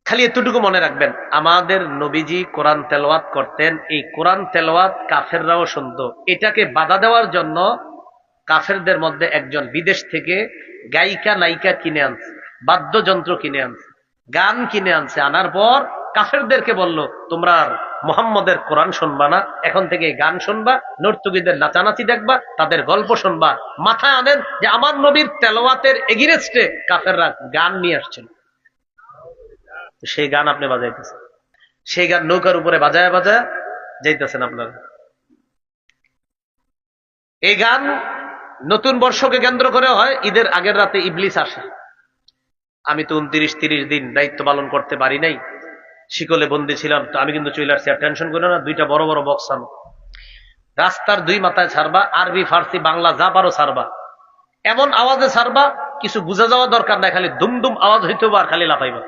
খালি এতটুকু মনে রাখবেন, আমাদের নবীজি কোরআন তেলাওয়াত করতেন, এই কোরআন তেলাওয়াত কাফেররাও শুনতো। এটাকে বাধা দেওয়ার জন্য কাফেরদের মধ্যে একজন বিদেশ থেকে গায়িকা নায়িকা কিনে আনছে, বাদ্যযন্ত্র কিনে আনছে, গান কিনে আনছে। আনার পর কাফেরদেরকে বলল, তোমরা মুহাম্মদের কোরআন শুনবা না, এখন থেকে গান শুনবা, নর্তকীদের নাচানাচি দেখবা, তাদের গল্প শুনবা। মাথায় আনেন যে আমার নবীর তেলাওয়াতের এগেইনস্টে কাফেররা গান নিয়ে আসছিল। সেই গান আপনি বাজাইতেছেন, সেই গান নৌকার উপরে বাজায় বাজায় যাইতেছেন আপনারা। এই গান নতুন বর্ষকে কেন্দ্র করে হয়। ঈদের আগের রাতে ইবলিস আসে। আমি তো 29-30 দিন দায়িত্ব পালন করতে পারি নাই, শিকলে বন্দি ছিলাম, তো আমি কিন্তু চলে আসছি। আর টেনশন করো না, দুইটা বড় বড় বক্স আনো, রাস্তার দুই মাথায় ছাড়বা, আরবি ফার্সি বাংলা যা পারো ছাড়বা, এমন আওয়াজে ছাড়বা কিছু বোঝা যাওয়া দরকার নাই, খালি দুমদুম আওয়াজ হইতে আর খালি লাফাইবা।